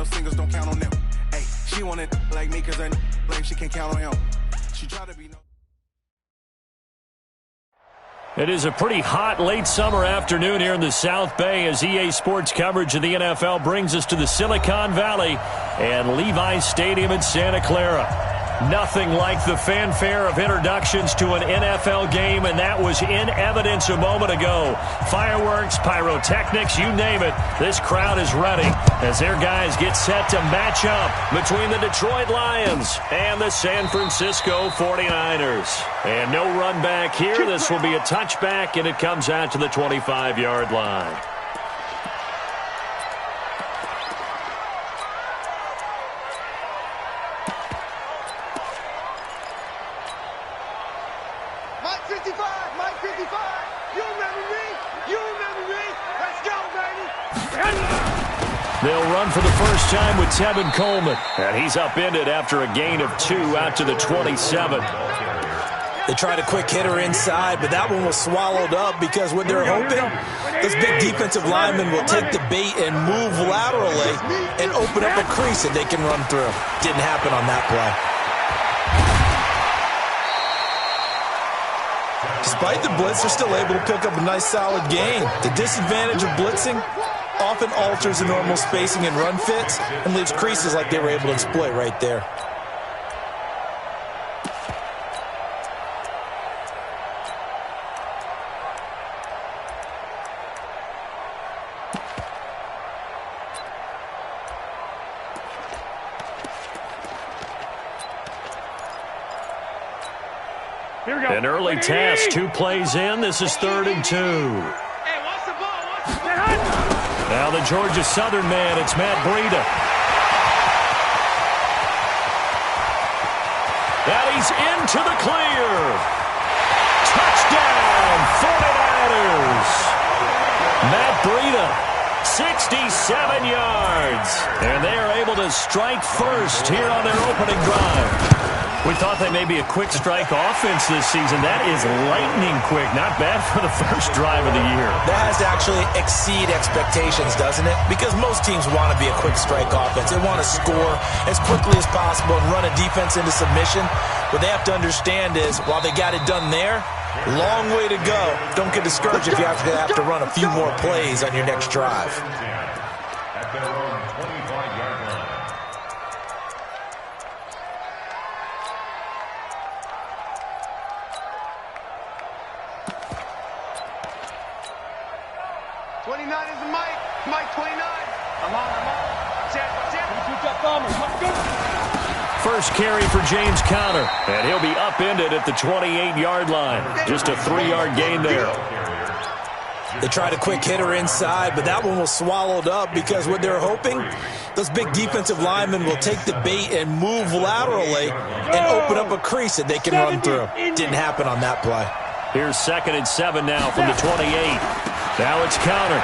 no singles, don't count on them. Hey, she wanted like me cause her blame, she can't count on him. She try to be no. It is a pretty hot late summer afternoon here in the South Bay as EA Sports coverage of the NFL brings us to the Silicon Valley and Levi's Stadium in Santa Clara. Nothing like the fanfare of introductions to an NFL game, and that was in evidence a moment ago. Fireworks, pyrotechnics, you name it. This crowd is ready as their guys get set to match up between the Detroit Lions and the San Francisco 49ers. And no run back here. This will be a touchback, and it comes out to the 25-yard line. They'll run for the first time with Tevin Coleman. And he's upended after a gain of 2 out to the 27. They tried a quick hitter inside, but that one was swallowed up because what they're hoping, this big defensive lineman will take the bait and move laterally and open up a crease that they can run through. Didn't happen on that play. Despite the blitz, they're still able to pick up a nice solid gain. The disadvantage of blitzing often alters the normal spacing and run fits and leaves creases like they were able to exploit right there. Here we go. An early task, 2 plays in. This is 3rd and 2. Hey, what's the ball? Now the Georgia Southern man, it's Matt Breida. And he's into the clear. Touchdown, 49ers. Matt Breida, 67 yards. And they are able to strike first here on their opening drive. We thought they may be a quick strike offense this season. That is lightning quick. Not bad for the first drive of the year. That has to actually exceed expectations, doesn't it? Because most teams want to be a quick strike offense. They want to score as quickly as possible and run a defense into submission. What they have to understand is, while they got it done there, long way to go. Don't get discouraged if you have to run a few more plays on your next drive. At their own 25-yard line. Mike 29. I'm on. That's it. First carry for James Conner, and he'll be upended at the 28-yard line. Just a 3-yard gain there. They tried a quick hitter inside, but that one was swallowed up because what they're hoping, this big defensive lineman will take the bait and move laterally and open up a crease that they can run through. Didn't happen on that play. Here's 2nd and 7 now from the 28. Now it's Conner.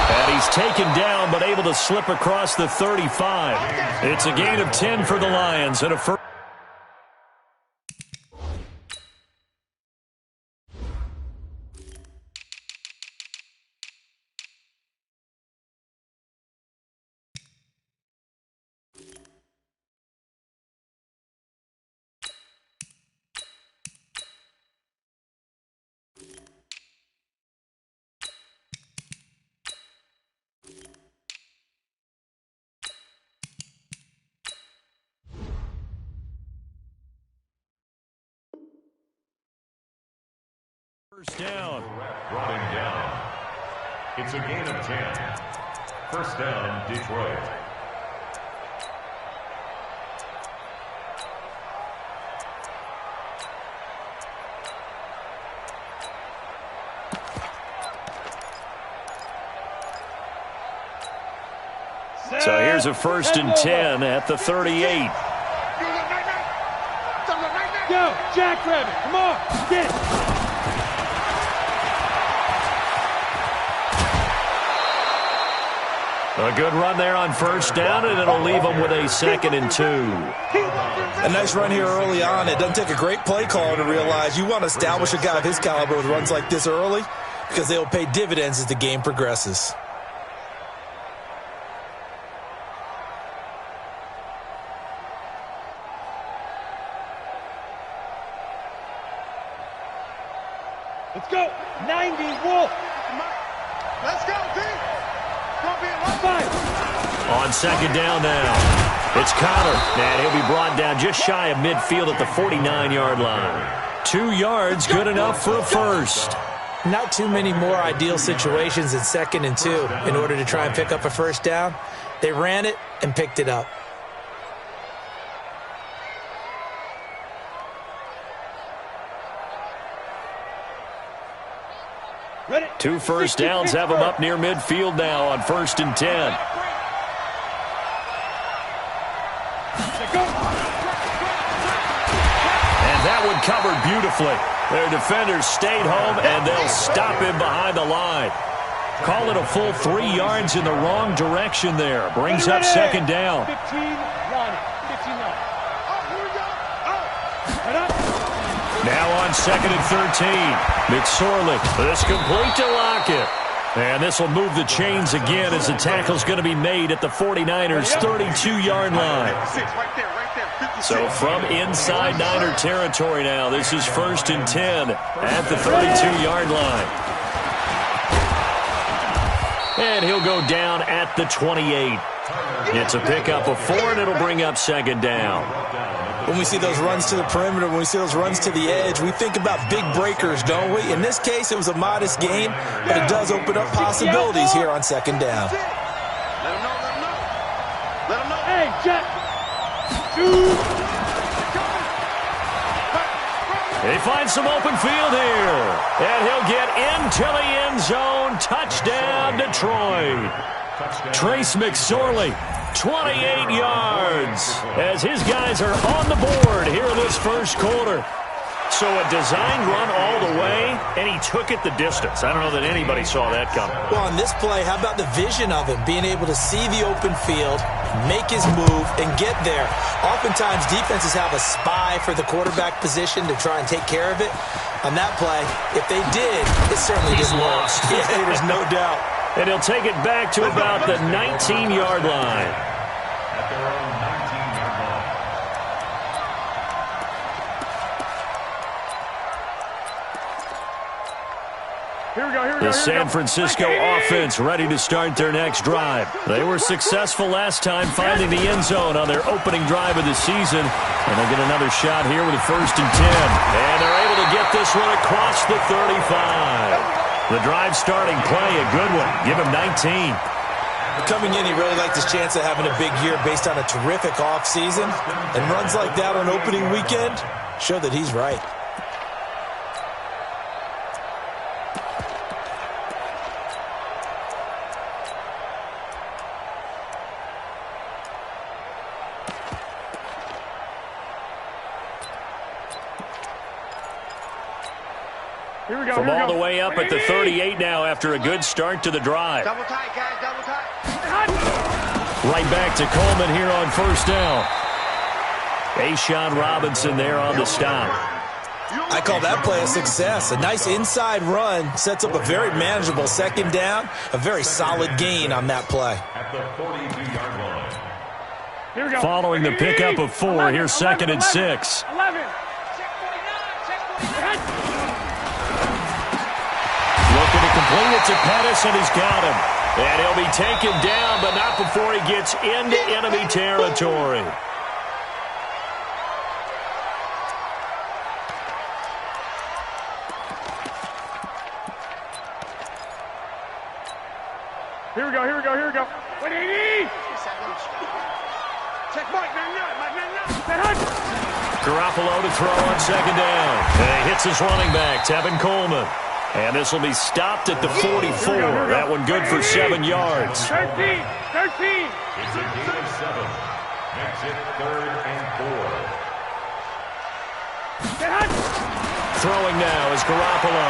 And he's taken down but able to slip across the 35. It's a gain of 10 for the Lions and a first. First down. Brought him down. It's a gain of 10. First down, Detroit. So here's a 1st and 10 at the 38. Go, Jackrabbit, come on, get. A good run there on first down, and it'll leave them with a 2nd and 2. A nice run here early on. It doesn't take a great play caller to realize you want to establish a guy of his caliber with runs like this early because they'll pay dividends as the game progresses. Let's go. 90, Wolf. Let's go, team. On second down now, it's Connor, and he'll be brought down just shy of midfield at the 49-yard line. 2 yards, good enough for a first. Not too many more ideal situations in 2nd and 2 in order to try and pick up a first down. They ran it and picked it up. Ready. 2 first downs have them up near midfield now on 1st and 10. And that one covered beautifully. Their defenders stayed home, and they'll stop him behind the line. Call it a full 3 yards in the wrong direction there. Brings up second down. 15, 9. 15, 9. Now on 2nd and 13. McSorley, this complete to Lockett. And this will move the chains again as the tackle's going to be made at the 49ers' 32-yard line. So from inside Niner territory now, this is 1st and 10 at the 32-yard line. And he'll go down at the 28. It's a pickup of 4, and it'll bring up second down. When we see those runs to the perimeter, when we see those runs to the edge, we think about big breakers, don't we? In this case, it was a modest gain, but it does open up possibilities here on second down. Let him know, let him know. Let him know. Hey, Jack. 2. He finds some open field here. And he'll get into the end zone. Touchdown, Detroit. Trace McSorley, 28 yards, as his guys are on the board here in this first quarter. So a designed run all the way, and he took it the distance. I don't know that anybody saw that coming. Well, on this play, how about the vision of him, being able to see the open field, make his move, and get there. Oftentimes, defenses have a spy for the quarterback position to try and take care of it. On that play, if they did, it certainly didn't work. Yeah, there's no doubt. And he'll take it back to about the 19-yard line. At their own 19-yard line. Here we go. The San Francisco offense ready to start their next drive. They were successful last time finding the end zone on their opening drive of the season. And they'll get another shot here with a 1st and 10. And they're able to get this one across the 35. The drive starting play, a good one. Give him 19. Coming in, he really liked his chance of having a big year based on a terrific offseason. And runs like that on opening weekend show that he's right. Here we go. From all the way up at the 38 now after a good start to the drive. Double tight, guys, double tight. Right back to Coleman here on 1st down. A'Shawn Robinson there on the stop. I call that play a success. A nice inside run sets up a very manageable second down. A very solid gain on that play. At the 42-yard line. Here we go. Following the pickup of 4, here's 2nd and 6. 11. Looking to complete it to Pettis, and he's got him. And he'll be taken down, but not before he gets into enemy territory. Here we go. 180. Check Mike. Garoppolo to throw on second down. And he hits his running back, Tevin Coleman. And this will be stopped at the 44. That one good for 7 yards. 13. It's a gain of 7. Makes it 3rd and 4. Throwing now is Garoppolo.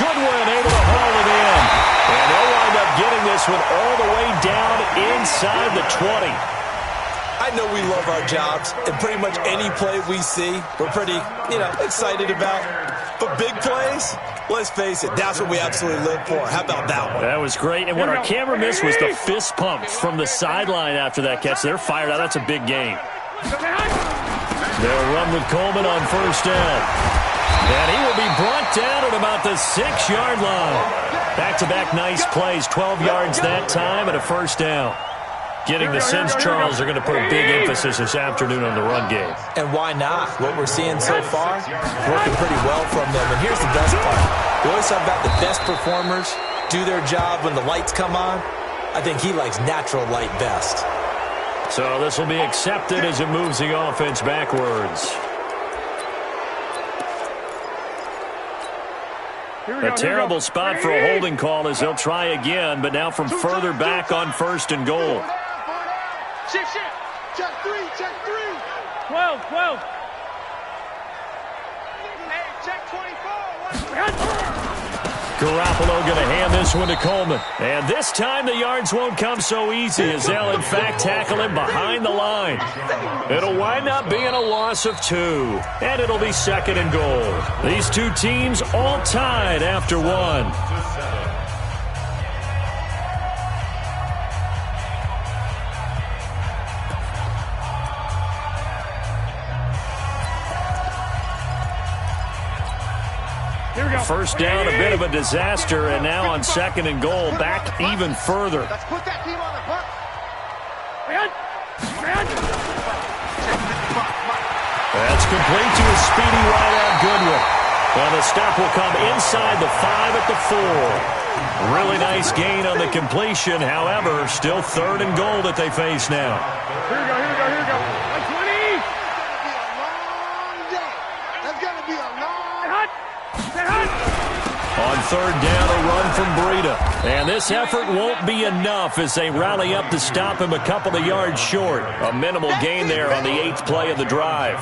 Goodwin able to haul it in. And they'll wind up getting this one all the way down inside the 20. I know we love our jobs, and pretty much any play we see, we're pretty, excited about. But big plays, let's face it, that's what we absolutely live for. How about that one? That was great. And what our camera missed was the fist pump from the sideline after that catch. They're fired out. That's a big game. They'll run with Coleman on 1st down. And he will be brought down at about the 6-yard line. Back-to-back nice plays, 12 yards that time and a first down. Getting the sense Charles are going to put a big emphasis this afternoon on the run game. And why not? What we're seeing so far, working pretty well from them. And here's the best part. We always talk about the best performers do their job when the lights come on. I think he likes natural light best. So this will be accepted as it moves the offense backwards. A terrible spot for a holding call as they'll try again, but now from further back on 1st and goal. Shift. Check 3. 12. Hey, check 24. Garoppolo going to hand this one to Coleman. And this time the yards won't come so easy as they'll in fact tackle him behind the line. It'll wind up being a loss of 2. And it'll be 2nd and goal. These two teams all tied after 1. First down, a bit of a disaster, and now on 2nd and goal, back even further. Let's put that team on the hook. That's complete to a speedy wideout Goodwin. And the stop will come inside the 5 at the 4. Really nice gain on the completion. However, still 3rd and goal that they face now. Here we go. 20. That's going to be a long day. On 3rd down, a run from Breida. And this effort won't be enough as they rally up to stop him a couple of yards short. A minimal gain there on the 8th play of the drive.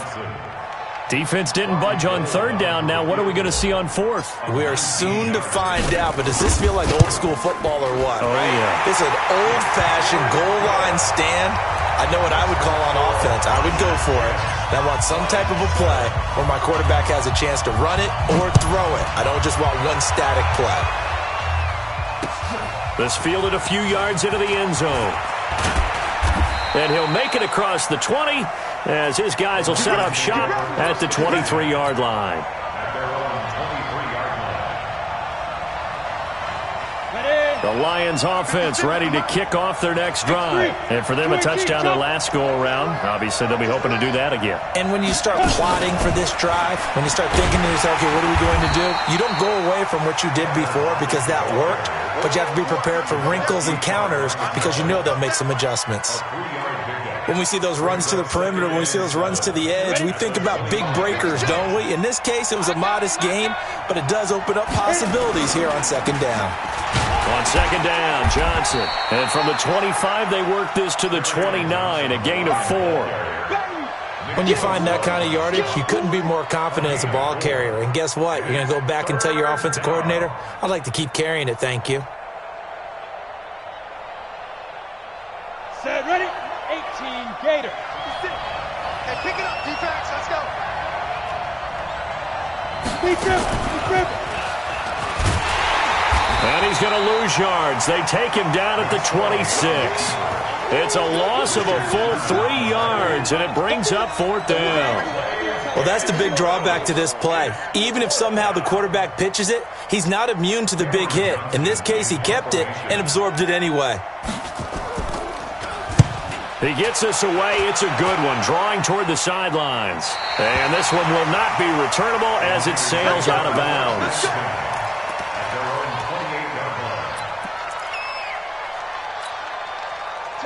Defense didn't budge on 3rd down. Now what are we going to see on 4th? We are soon to find out, but does this feel like old school football or what? Oh, yeah. This is an old-fashioned goal line stand. I know what I would call on offense. I would go for it. And I want some type of a play where my quarterback has a chance to run it or throw it. I don't just want one static play. This fielded a few yards into the end zone. And he'll make it across the 20 as his guys will set up shop at the 23-yard line. The Lions offense ready to kick off their next drive. And for them, a touchdown their last go-around. Obviously, they'll be hoping to do that again. And when you start plotting for this drive, when you start thinking to yourself, okay, what are we going to do? You don't go away from what you did before because that worked, but you have to be prepared for wrinkles and counters because you know they'll make some adjustments. When we see those runs to the perimeter, when we see those runs to the edge, we think about big breakers, don't we? In this case, it was a modest gain, but it does open up possibilities here on 2nd down. On 2nd down, Johnson. And from the 25, they work this to the 29, a gain of 4. When you find that kind of yardage, you couldn't be more confident as a ball carrier. And guess what? You're going to go back and tell your offensive coordinator, I'd like to keep carrying it, thank you. Set, ready? 18, Gator. Hey, pick it up, defense. Let's go. Defense. And he's going to lose yards. They take him down at the 26. It's a loss of a full 3 yards, and it brings up 4th down. Well, that's the big drawback to this play. Even if somehow the quarterback pitches it, he's not immune to the big hit. In this case, he kept it and absorbed it anyway. He gets this away. It's a good one, drawing toward the sidelines. And this one will not be returnable as it sails out of bounds.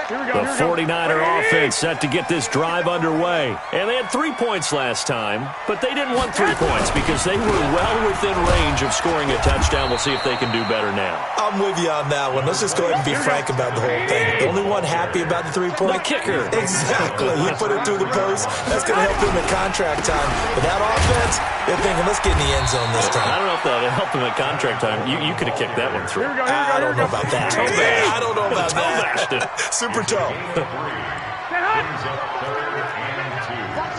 The 49er offense set to get this drive underway. And they had 3 points last time, but they didn't want 3 points because they were well within range of scoring a touchdown. We'll see if they can do better now. I'm with you on that one. Let's just go ahead and be frank about the whole thing. The only one happy about the 3-point? The kicker. Exactly. He put it through the post. That's going to help him at contract time. But that offense, they're thinking, let's get in the end zone this time. I don't know if that would help him at contract time. You could have kicked that one through. I don't know about that. I don't know about that. Super toe.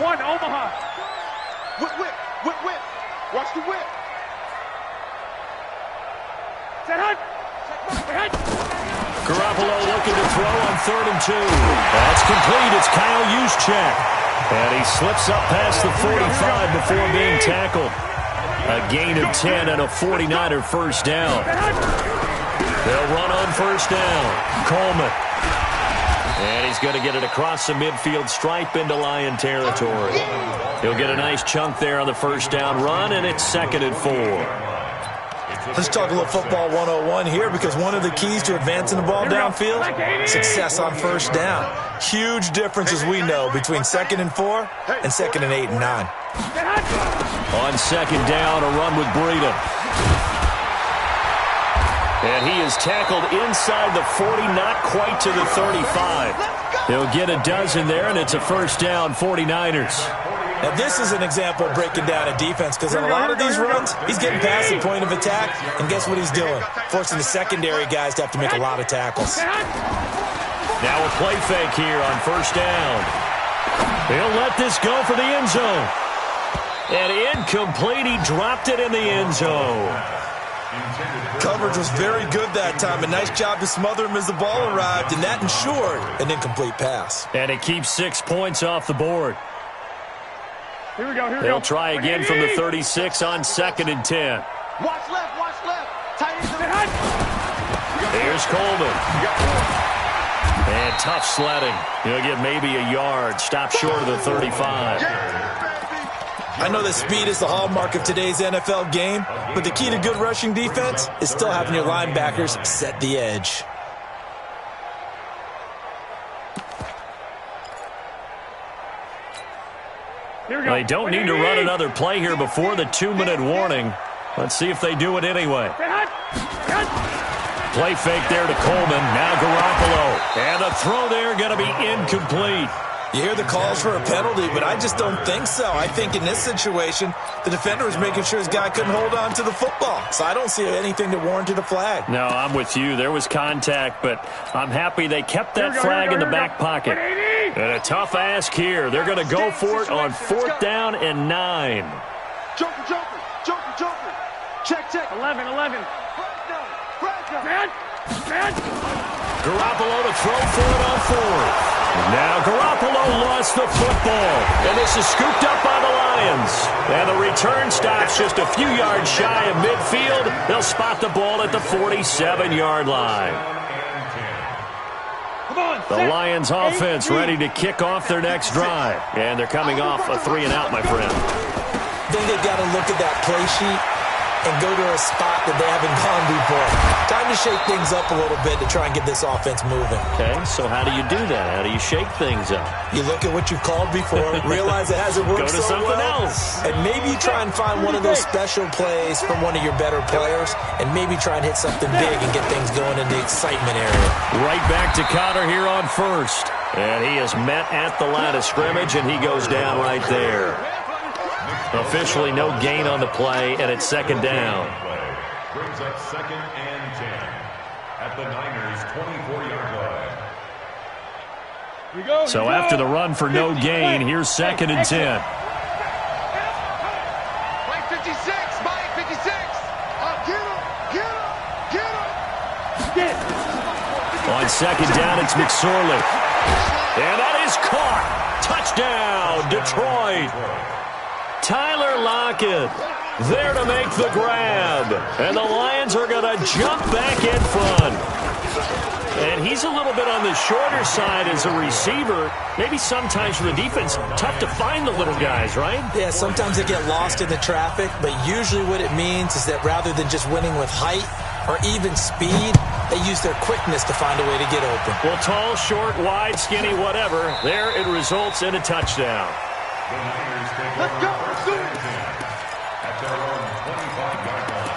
One, Omaha. Whip. Watch the whip. Set hunt. Garoppolo looking to throw on 3rd and 2. That's complete. It's Kyle Juszczyk. And he slips up past the 45 before being tackled. A gain of 10 and a 49er first down. They'll run on first down. Coleman. And he's going to get it across the midfield stripe into Lion territory. He'll get a nice chunk there on the first down run, and it's 2nd and 4. Let's talk a little football 101 here, because one of the keys to advancing the ball downfield, success on first down. Huge difference, as we know, between 2nd and 4 and 2nd and 8 and 9. On 2nd down, a run with Breida. And he is tackled inside the 40, not quite to the 35. He'll get a dozen there, and it's a first down, 49ers. Now, this is an example of breaking down a defense, because on a lot of these runs, he's getting past the point of attack, and guess what he's doing? Forcing the secondary guys to have to make a lot of tackles. Now a play fake here on first down. He'll let this go for the end zone. And incomplete, he dropped it in the end zone. Coverage was very good that time. A nice job to smother him as the ball arrived, and that ensured an incomplete pass. And it keeps 6 points off the board. Here we go, here we go. They'll try again from the 36 on 2nd and 10. Watch left, watch left. Tight end. Here's Coleman. And tough sledding. He'll get maybe a yard. Stop short of the 35. I know that speed is the hallmark of today's NFL game, but the key to good rushing defense is still having your linebackers set the edge. They don't need to run another play here before the 2-minute warning. Let's see if they do it anyway. Play fake there to Coleman. Now Garoppolo. And the throw there going to be incomplete. You hear the calls for a penalty, but I just don't think so. I think in this situation, the defender was making sure his guy couldn't hold on to the football. So I don't see anything that warranted a flag. No, I'm with you. There was contact, but I'm happy they kept that flag in the back pocket. And a tough ask here. They're going to go for it on 4th down and 9. Joker, joker, joker, joker. Check, check. 11. Man. Garoppolo to throw for it on 4th. Now Garoppolo lost the football. And this is scooped up by the Lions. And the return stops just a few yards shy of midfield. They'll spot the ball at the 47-yard line. The Lions offense ready to kick off their next drive. And they're coming off a 3-and-out, my friend. I think they've got to look at that play sheet and go to a spot that they haven't gone before. Time to shake things up a little bit to try and get this offense moving. Okay, so how do you do that? How do you shake things up? You look at what you've called before, realize it hasn't worked Go to something else. and maybe you try and find one of those special plays from one of your better players, and maybe try and hit something big and get things going in the excitement area. Right back to Connor here on first. And he is met at the line of scrimmage, and he goes down right there. Officially no gain on the play, and it's 2nd down. Brings up 2nd and 10 at the Niners' 24-yard line. So after the run for no gain, here's 2nd and 10. Mike 56, Mike 56. Get him. On 2nd down, it's McSorley. And that is caught. Touchdown, Detroit. Tyler Lockett there to make the grab. And the Lions are going to jump back in front. And he's a little bit on the shorter side as a receiver. Maybe sometimes for the defense, tough to find the little guys, right? Yeah, sometimes they get lost in the traffic, but usually what it means is that rather than just winning with height or even speed, they use their quickness to find a way to get open. Well, tall, short, wide, skinny, whatever. There it results in a touchdown. The Niners take Let's go. first and 10 at their own 25-yard line.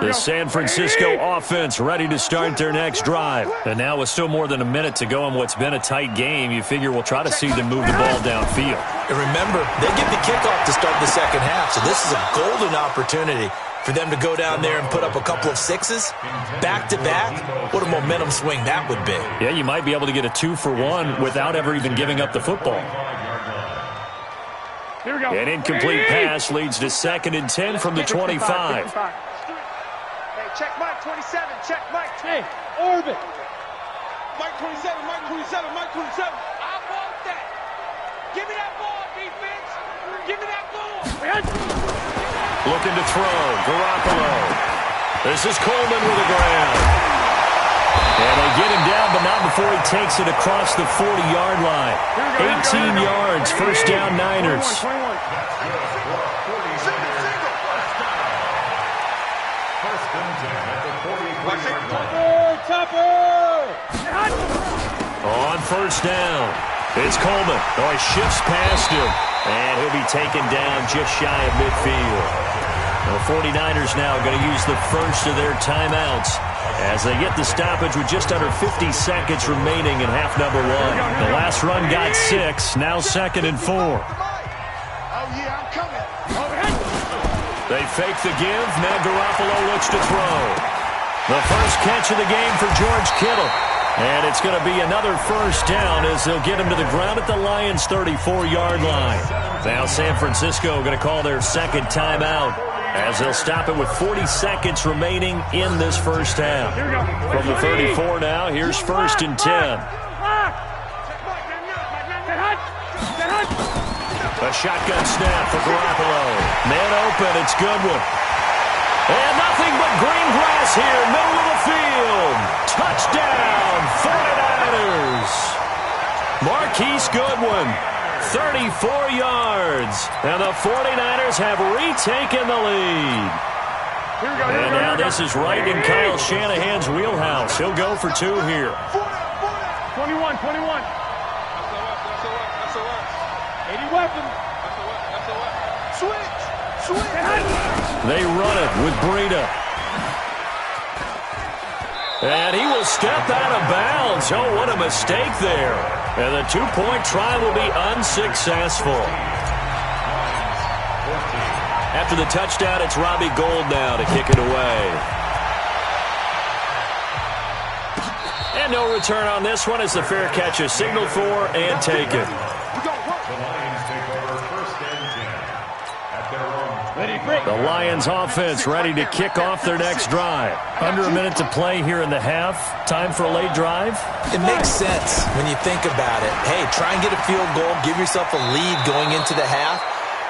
The San Francisco offense ready to start their next drive. And now with still more than a minute to go in what's been a tight game, you figure we'll try to see them move the ball downfield. And remember, they get the kickoff to start the second half, so this is a golden opportunity For them to go down there and put up a couple of sixes, back-to-back, what a momentum swing that would be. Yeah, you might be able to get a 2-for-1 without ever even giving up the football. Here we go. An incomplete pass leads to 2nd and 10 from the 25. Hey, check Mike 27. Check Mike. Hey, orbit. Mike 27. Mike 27. Mike 27. I want that. Give me that ball, defense. Give me that ball. Looking to throw. Garoppolo. This is Coleman with the ground. And they get him down, but not before he takes it across the 40-yard line. 18 yards, first down Niners. 21. On first down, it's Coleman. Oh, he shifts past him, and he'll be taken down just shy of midfield. The 49ers now going to use the first of their timeouts as they get the stoppage with just under 50 seconds remaining in half number 1. The last run got 6, now 2nd and 4. Oh, yeah, I'm coming. They fake the give. Now Garoppolo looks to throw. The first catch of the game for George Kittle. And it's going to be another first down as they'll get him to the ground at the Lions' 34-yard line. Now San Francisco going to call their second timeout as they'll stop it with 40 seconds remaining in this first half. From the 34 now, here's 1st and 10. A shotgun snap for Garoppolo. Man open, it's Goodwin. And nothing but green grass here, middle of the field. Touchdown, 49ers. Marquise Goodwin, 34 yards. And the 49ers have retaken the lead. And now this is right in Kyle Shanahan's wheelhouse. He'll go for 2 here. 21. 80 weapon. Switch. They run it with Breida. And he will step out of bounds. Oh, what a mistake there. And the 2-point try will be unsuccessful. After the touchdown, it's Robbie Gould now to kick it away. And no return on this one as the fair catch is signaled for and taken. The Lions offense ready to kick off their next drive. Under a minute to play here in the half. Time for a late drive. It makes sense when you think about it. Hey, try and get a field goal. Give yourself a lead going into the half.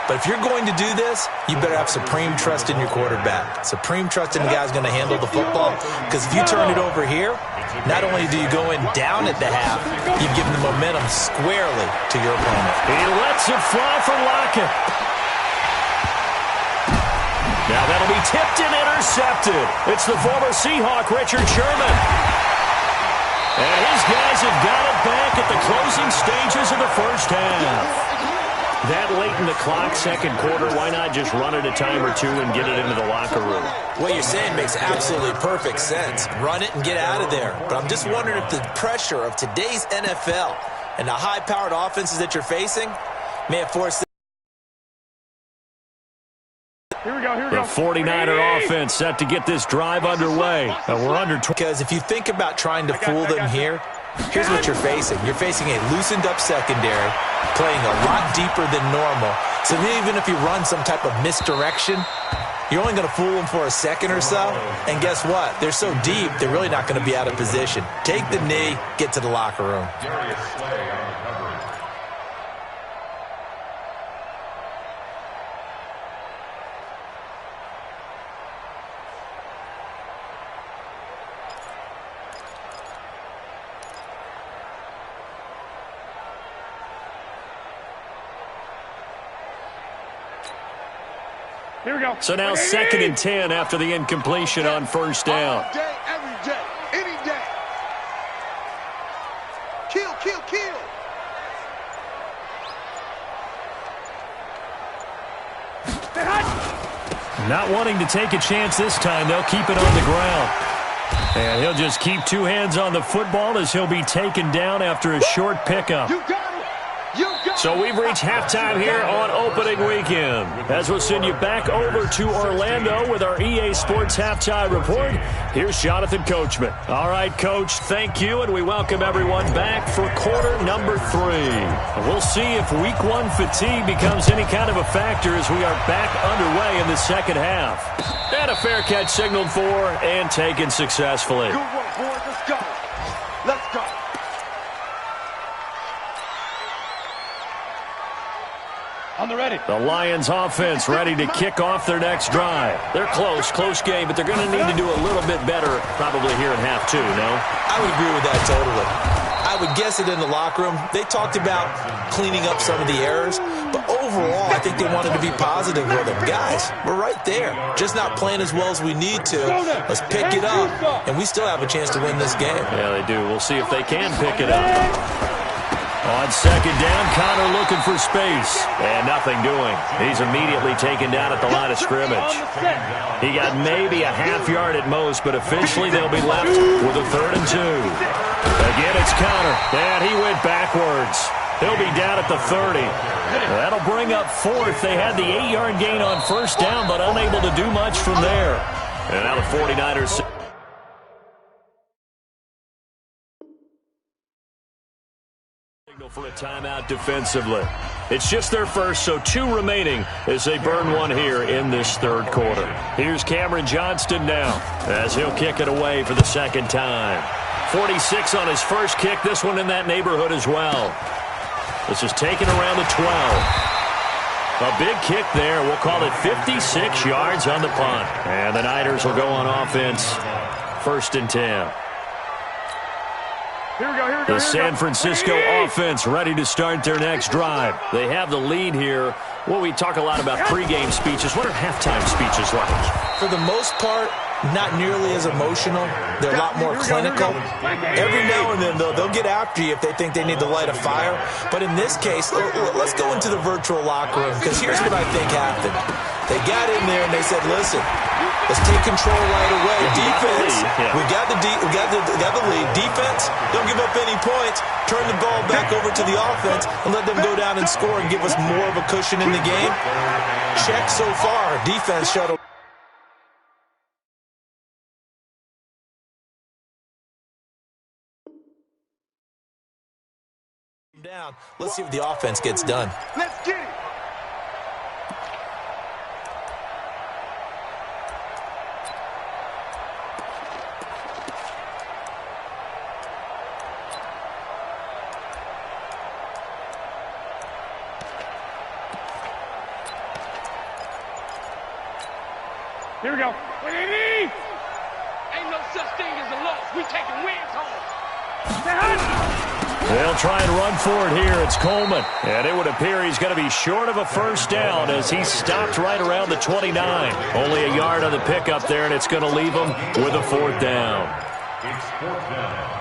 But if you're going to do this, you better have supreme trust in your quarterback. Supreme trust in the guy who's going to handle the football. Because if you turn it over here, not only do you go in down at the half, you've given the momentum squarely to your opponent. He lets it fly for Lockett. Now that'll be tipped and intercepted. It's the former Seahawk, Richard Sherman. And his guys have got it back at the closing stages of the first half. That late in the clock, second quarter, why not just run it a time or 2 and get it into the locker room? What you're saying makes absolutely perfect sense. Run it and get out of there. But I'm just wondering if the pressure of today's NFL and the high-powered offenses that you're facing may have forced Here we go. The 49er offense set to get this drive underway. And we're under 20. Because if you think about trying to fool them here, here's what you're facing. You're facing a loosened-up secondary, playing a lot deeper than normal. So even if you run some type of misdirection, you're only going to fool them for a second or so. And guess what? They're so deep, they're really not going to be out of position. Take the knee, get to the locker room. Here we go. So now 2nd and 10 after the incompletion on first down. All day, every day, any day. Kill. Not wanting to take a chance this time, they'll keep it on the ground. And he'll just keep 2 hands on the football as he'll be taken down after a short pickup. You got it. So we've reached halftime here on opening weekend. As we'll send you back over to Orlando with our EA Sports Halftime Report, here's Jonathan Coachman. All right, Coach, thank you, and we welcome everyone back for quarter number 3. We'll see if week 1 fatigue becomes any kind of a factor as we are back underway in the second half. And a fair catch signaled for and taken successfully. Good work, boys. Let's go. Let's go. On the ready. The Lions offense ready to kick off their next drive. They're close game, but they're going to need to do a little bit better probably here in half 2, no? I would agree with that totally. I would guess it in the locker room. They talked about cleaning up some of the errors, but overall, I think they wanted to be positive with them. Guys, we're right there. Just not playing as well as we need to. Let's pick it up, and we still have a chance to win this game. Yeah, they do. We'll see if they can pick it up. On second down, Connor looking for space. And nothing doing. He's immediately taken down at the line of scrimmage. He got maybe a half yard at most, but officially they'll be left with a 3rd and 2. Again, it's Connor. And he went backwards. He'll be down at the 30. That'll bring up 4th. They had the 8-yard gain on first down, but unable to do much from there. And now the 49ers... for a timeout defensively. It's just their first, so 2 remaining as they burn 1 here in this 3rd quarter. Here's Cameron Johnston now as he'll kick it away for the 2nd time. 46 on his first kick, this one in that neighborhood as well. This is taken around the 12. A big kick there. We'll call it 56 yards on the punt. And the Niners will go on offense. 1st and 10. The San Francisco offense ready to start their next drive. They have the lead here. Well, we talk a lot about pregame speeches. What are halftime speeches like? For the most part, not nearly as emotional. They're a lot more clinical. Every now and then, though, they'll get after you if they think they need to light a fire. But in this case, let's go into the virtual locker room, because here's what I think happened. They got in there and they said, listen, let's take control right away. Defense, we got the lead. Defense, don't give up any points. Turn the ball back over to the offense and let them go down and score and give us more of a cushion in the game. Check so far. Defense shuttle. Down. Let's see if the offense gets done. Let's get it. Here we go. Ain't no such thing as a loss. We taking wins home. They'll try and run for it here. It's Coleman. And it would appear he's going to be short of a first down as he stopped right around the 29. Only a yard on the pickup there, and it's going to leave him with a 4th down. It's 4th down.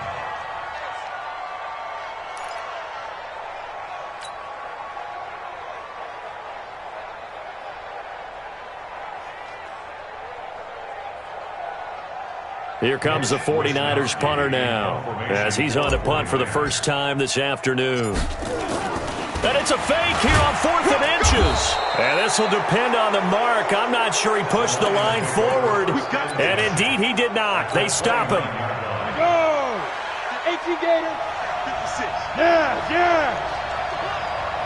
Here comes the 49ers punter now as he's on to punt for the first time this afternoon. And it's a fake here on 4th and inches. And this will depend on the mark. I'm not sure he pushed the line forward. And indeed he did not. They stop him. Go! The Gator. 56. Yeah.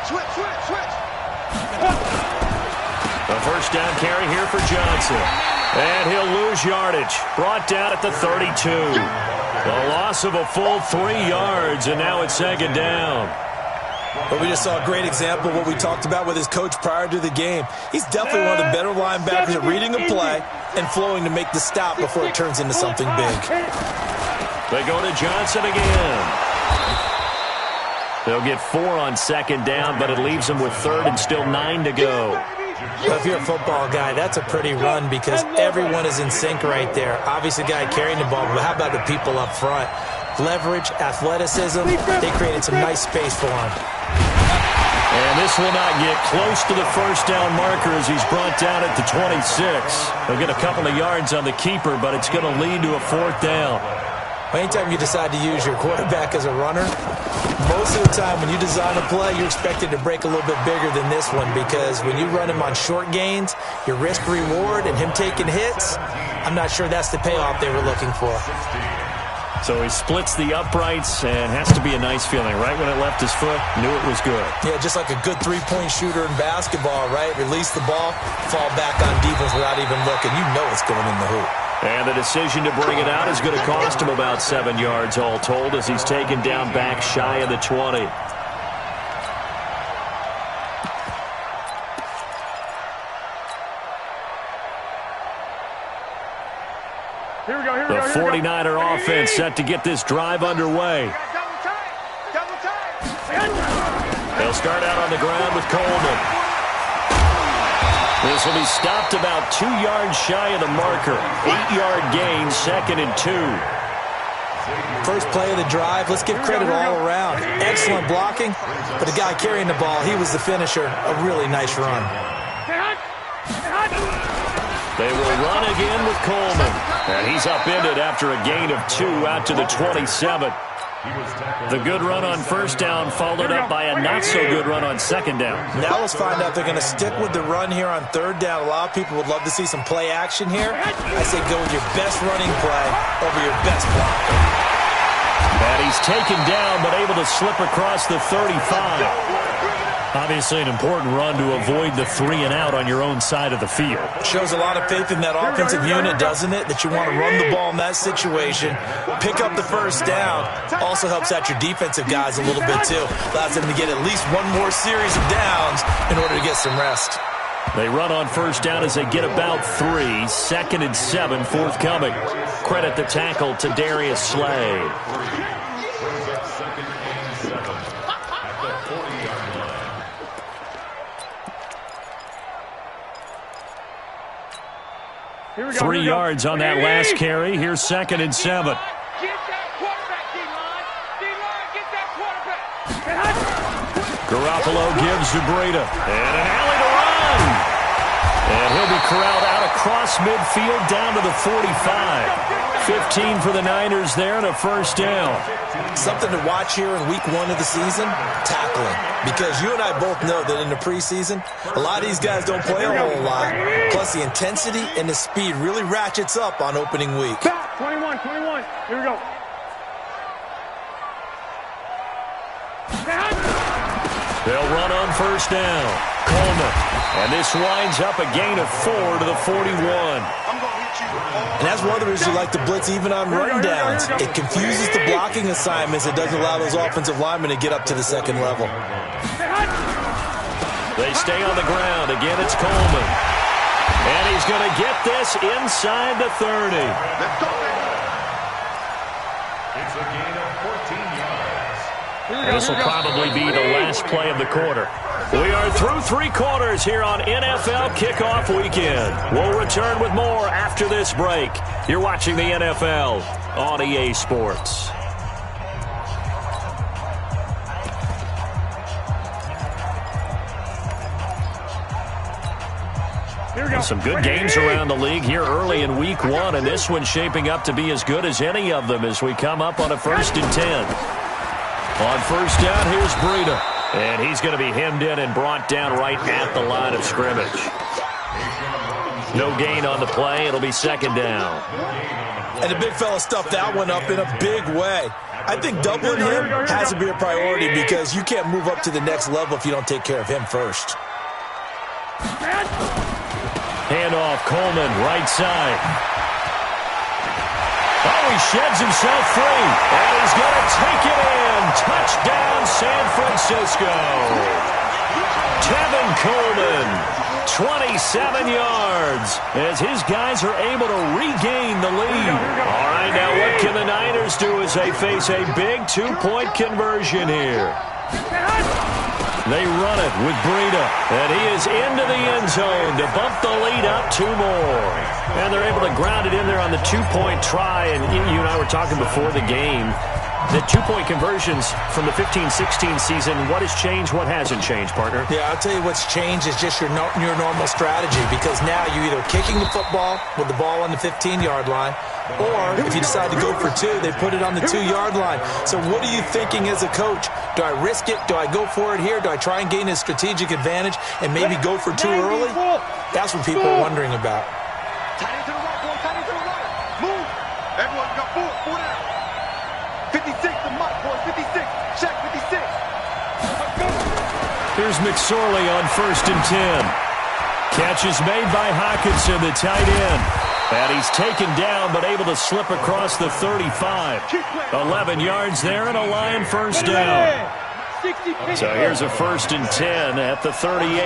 Switch. A first down carry here for Johnson. And he'll lose yardage. Brought down at the 32. The loss of a full 3 yards, and now it's 2nd down. But we just saw a great example of what we talked about with his coach prior to the game. He's definitely one of the better linebackers at reading a play and flowing to make the stop before it turns into something big. They go to Johnson again. They'll get 4 on 2nd down, but it leaves them with 3rd and still 9 to go. Well, if you're a football guy, that's a pretty run because everyone is in sync right there. Obviously, the guy carrying the ball, but how about the people up front? Leverage, athleticism, they created some nice space for him. And this will not get close to the first down marker as he's brought down at the 26. They'll get a couple of yards on the keeper, but it's going to lead to a 4th down. Anytime you decide to use your quarterback as a runner, most of the time when you design a play, you're expected to break a little bit bigger than this one, because when you run him on short gains, your risk-reward and him taking hits, I'm not sure that's the payoff they were looking for. So he splits the uprights, and has to be a nice feeling. Right when it left his foot, knew it was good. Yeah, just like a good three-point shooter in basketball, right? Release the ball, fall back on defense without even looking. You know it's going in the hoop. And the decision to bring it out is going to cost him about 7 yards all told, as he's taken down back shy of the 20. Here we go, here we The go, here we go. 49er offense set to get this drive underway. Double tight. Double tight. They'll start out on the ground with Coleman. This will be stopped about 2 yards shy of the marker. 8-yard gain, 2nd and 2. First play of the drive, let's give credit all around. Excellent blocking, but the guy carrying the ball, he was the finisher. A really nice run. They will run again with Coleman. And he's upended after a gain of 2 out to the 27. The good run on first down followed up by a not-so-good run on second down. Now let's find out if they're going to stick with the run here on third down. A lot of people would love to see some play action here. I say go with your best running play over your best blocker. And he's taken down, but able to slip across the 35. Obviously an important run to avoid the 3-and-out on your own side of the field. Shows a lot of faith in that offensive unit, doesn't it? That you want to run the ball in that situation. Pick up the first down. Also helps out your defensive guys a little bit, too. Allows them to get at least one more series of downs in order to get some rest. They run on first down as they get about 3. 2nd and 7 forthcoming. Credit the tackle to Darius Slay. Here we go, 3 yards on that last carry. Here's 2nd and 7. Get that quarterback, D-line. D-line, get that quarterback. Garoppolo gives to Breida. And an alley to run. And he'll be corralled out across midfield down to the 45. 15 for the Niners there and a first down. Something to watch here in week 1 of the season, tackling. Because you and I both know that in the preseason, a lot of these guys don't play a whole lot. Plus the intensity and the speed really ratchets up on opening week. 21. Here we go. They'll run on first down. Coleman. And this winds up a gain of 4 to the 41. And that's one of the reasons you like to blitz even on run downs. It confuses the blocking assignments. It doesn't allow those offensive linemen to get up to the second level. They stay on the ground. Again, it's Coleman. And he's going to get this inside the 30. It's a gain of 14 yards. And this will probably be the last play of the quarter. We are through 3 quarters here on NFL Kickoff Weekend. We'll return with more after this break. You're watching the NFL on EA Sports. Some good games around the league here early in week 1, and this one's shaping up to be as good as any of them as we come up on a 1st and 10. On first down, here's Breida. And he's going to be hemmed in and brought down right at the line of scrimmage. No gain on the play. It'll be 2nd down. And the big fella stuffed that one up in a big way. I think doubling him has to be a priority because you can't move up to the next level if you don't take care of him first. Handoff, Coleman, right side. Oh, he sheds himself free. And he's going to take it in. Touchdown, San Francisco. Tevin Coleman, 27 yards, as his guys are able to regain the lead. All right, now what can the Niners do as they face a big 2-point conversion here? They run it with Breida, and he is into the end zone to bump the lead up 2 more. And they're able to ground it in there on the 2-point try. And you and I were talking before the game. The 2-point conversions from the 15-16 season, what has changed, what hasn't changed, partner? Yeah, I'll tell you what's changed is just your normal strategy, because now you're either kicking the football with the ball on the 15-yard line, Or if you decide to go for 2, they put it on the 2-yard line. So what are you thinking as a coach? Do I risk it? Do I go for it here? Do I try and gain a strategic advantage and maybe go for 2 early? That's what people are wondering about. Tight end to the right, boy. Tight end to the right. Move. Everyone's got 4 down. 56 to Mike, boy. 56. Check 56. Here's McSorley on 1st and 10. Catch is made by Hockenson, the tight end. And he's taken down, but able to slip across the 35. 11 yards there and a Lion first down. So here's a 1st and 10 at the 38.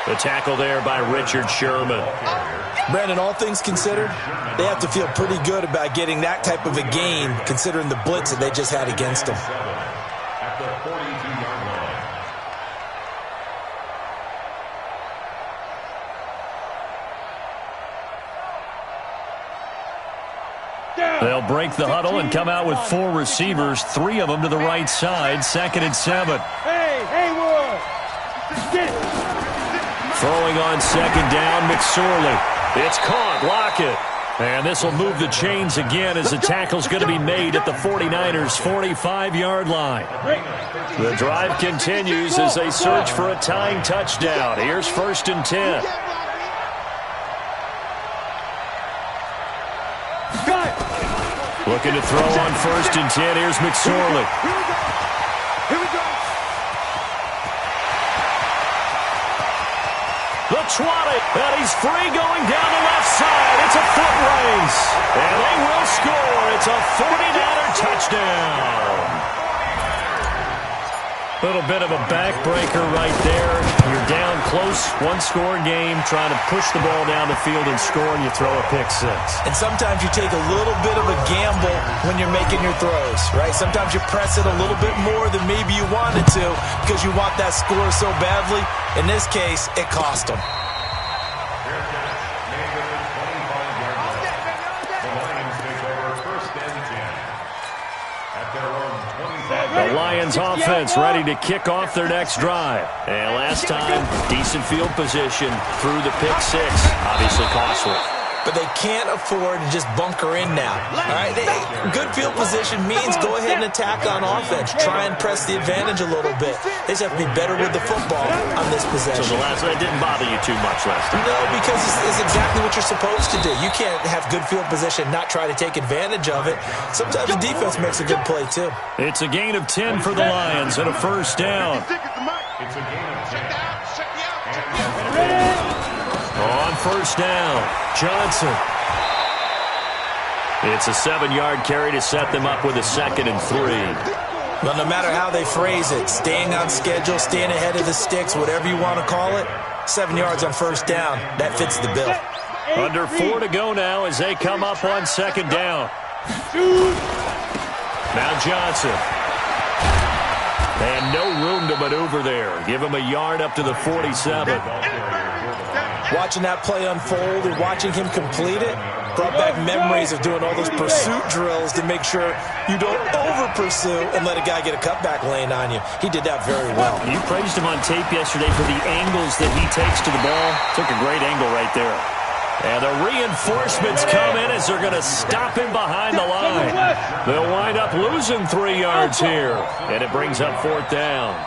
The tackle there by Richard Sherman. Brandon, all things considered, they have to feel pretty good about getting that type of a game, considering the blitz that they just had against them. At the 42-yard line. They'll break the huddle and come out with 4 receivers, 3 of them to the right side, 2nd and 7. Hey, Haywood. Throwing on 2nd down, McSorley. It's caught, Lockett. And this will move the chains again as the tackle's going to be made at the 49ers' 45-yard line. The drive continues as they search for a tying touchdown. Here's 1st and 10. Looking to throw on 1st and 10. Here's McSorley. Here we go. The 20, and he's free going down the left side. It's a foot race, and they will score. It's a 49er touchdown. Little bit of a backbreaker right there. You're down close, 1-score game, trying to push the ball down the field and score, and you throw a pick 6. And sometimes you take a little bit of a gamble when you're making your throws, right? Sometimes you press it a little bit more than maybe you wanted to because you want that score so badly. In this case, it cost them. The Lions offense ready to kick off their next drive. And last time, decent field position through the pick 6. Obviously costly. But they can't afford to just bunker in now. All right, good field position means go ahead and attack on offense. Try and press the advantage a little bit. They just have to be better with the football on this possession. So that didn't bother you too much last time? No, because it's exactly what you're supposed to do. You can't have good field position, not try to take advantage of it. Sometimes the defense makes a good play, too. It's a gain of 10 for the Lions and a 1st down. It's a gain of 10. On 1st down, Johnson. It's a 7-yard carry to set them up with a 2nd and 3. Well, no matter how they phrase it, staying on schedule, staying ahead of the sticks, whatever you want to call it, 7 yards on 1st down, that fits the bill. Under 4 to go now as they come up on 2nd down. Now Johnson. And no room to maneuver there. Give him a yard up to the 47. Watching that play unfold and watching him complete it brought back memories of doing all those pursuit drills to make sure you don't over-pursue and let a guy get a cutback lane on you. He did that very well. You praised him on tape yesterday for the angles that he takes to the ball. Took a great angle right there. And the reinforcements come in as they're going to stop him behind the line. They'll wind up losing 3 yards here. And it brings up 4th down.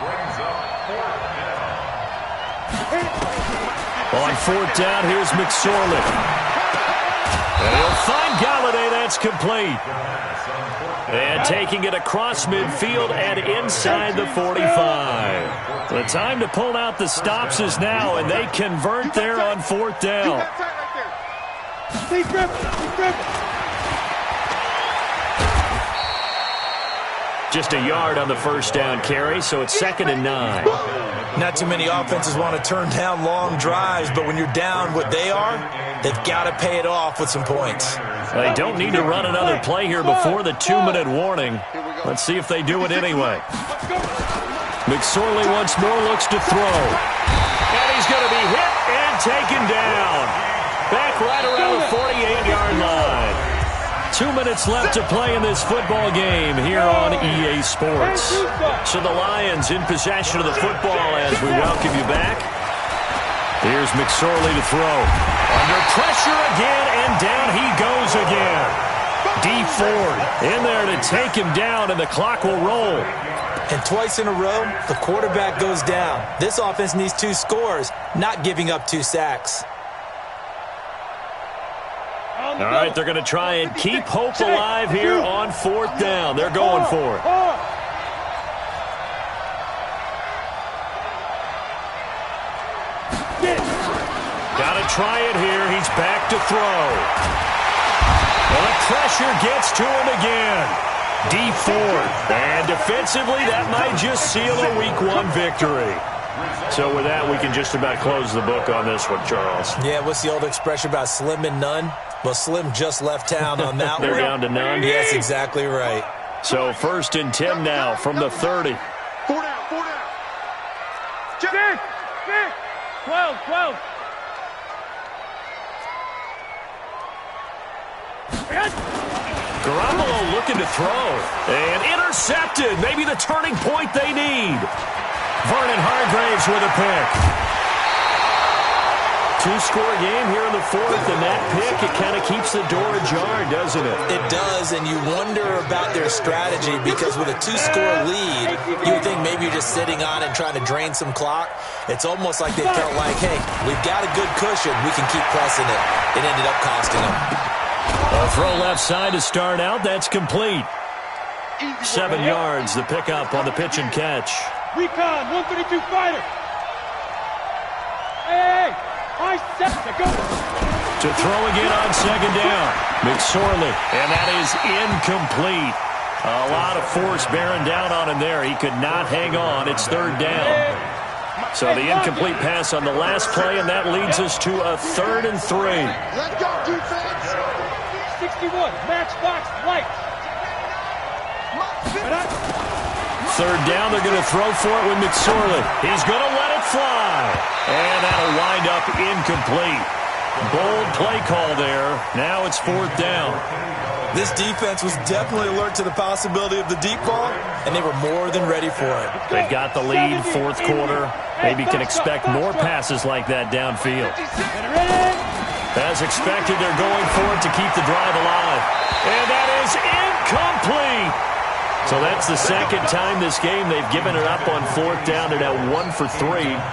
On 4th down, here's McSorley. And he'll find Galladay. That's complete. And taking it across midfield and inside the 45. The time to pull out the stops is now, and they convert there on 4th down. Just a yard on the 1st down carry, so it's 2nd and 9. Not too many offenses want to turn down long drives, but when you're down what they are, they've got to pay it off with some points. They don't need to run another play here before the 2-minute warning. Let's see if they do it anyway. McSorley once more looks to throw. And he's going to be hit and taken down. Back right around the 48-yard line. 2 minutes left to play in this football game here on EA Sports. So the Lions in possession of the football as we welcome you back. Here's McSorley to throw. Under pressure again, and down he goes again. D Ford in there to take him down, and the clock will roll. And twice in a row, the quarterback goes down. This offense needs 2 scores, not giving up 2 sacks. All right, they're going to try and keep hope alive here on 4th down. They're going for it. Got to try it here. He's back to throw. Well, the pressure gets to him again. D Ford. And defensively, that might just seal a Week 1 victory. So with that, we can just about close the book on this one, Charles. Yeah, what's the old expression about slim and none? Well, Slim just left town on that one. They're down to none? Yes, exactly right. So 1st and 10 now from the 30. 4 down, 4 down. Check. 12. Garoppolo looking to throw. And intercepted. Maybe the turning point they need. Vernon Hargraves with a pick. 2-score game here in the 4th, and that pick, it kind of keeps the door ajar, doesn't it? It does, and you wonder about their strategy because with a 2-score lead, you would think maybe you're just sitting on it and trying to drain some clock. It's almost like they felt like, hey, we've got a good cushion. We can keep pressing it. It ended up costing them. A throw left side to start out. That's complete. 7 yards, the pickup on the pitch and catch. Recon, 132 fighter. Hey! I set to go. To throw again on 2nd down. McSorley, and that is incomplete. A lot of force bearing down on him there. He could not hang on. It's 3rd down. So the incomplete pass on the last play, and that leads us to a 3rd and 3. Let's go, defense. 61, matchbox, light. 3rd down, they're going to throw for it with McSorley. He's going to let it fly. And that'll wind up incomplete. Bold play call there. Now it's 4th down. This defense was definitely alert to the possibility of the deep ball, and they were more than ready for it. They've got the lead, 4th quarter. Maybe can expect more passes like that downfield. As expected, they're going for it to keep the drive alive. And that is incomplete. So that's the 2nd time this game they've given it up on 4th down. They're now 1 for 3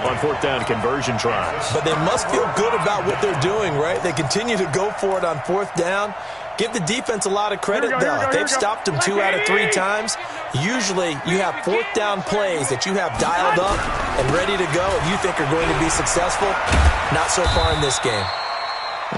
on 4th down conversion tries. But they must feel good about what they're doing, right? They continue to go for it on 4th down. Give the defense a lot of credit, though. They've stopped them 2 out of 3 times. Usually you have 4th down plays that you have dialed up and ready to go and you think are going to be successful. Not so far in this game.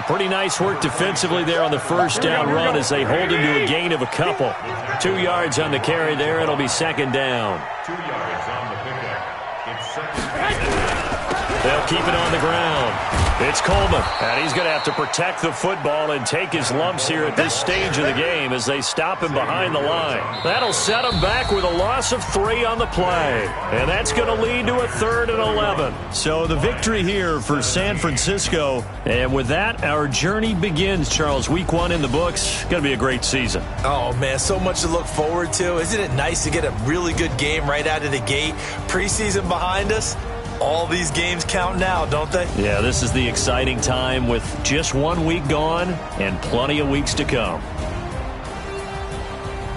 Pretty nice work defensively there on the 1st down run as they hold him to a gain of a couple. 2 yards on the carry there. It'll be 2nd down. 2 yards on the pickup. It's 2nd down. They'll keep it on the ground. It's Coleman, and he's going to have to protect the football and take his lumps here at this stage of the game as they stop him behind the line. That'll set him back with a loss of 3 on the play, and that's going to lead to a 3rd and 11. So the victory here for San Francisco, and with that, our journey begins, Charles. Week 1 in the books. Going to be a great season. Oh, man, so much to look forward to. Isn't it nice to get a really good game right out of the gate? Preseason behind us. All these games count now, don't they? Yeah, this is the exciting time with just 1 week gone and plenty of weeks to come.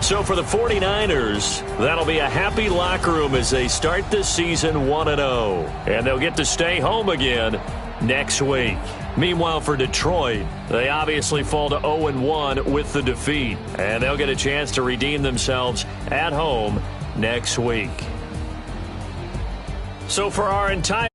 So for the 49ers, that'll be a happy locker room as they start this season 1-0. And they'll get to stay home again next week. Meanwhile, for Detroit, they obviously fall to 0-1 with the defeat. And they'll get a chance to redeem themselves at home next week. So for our entire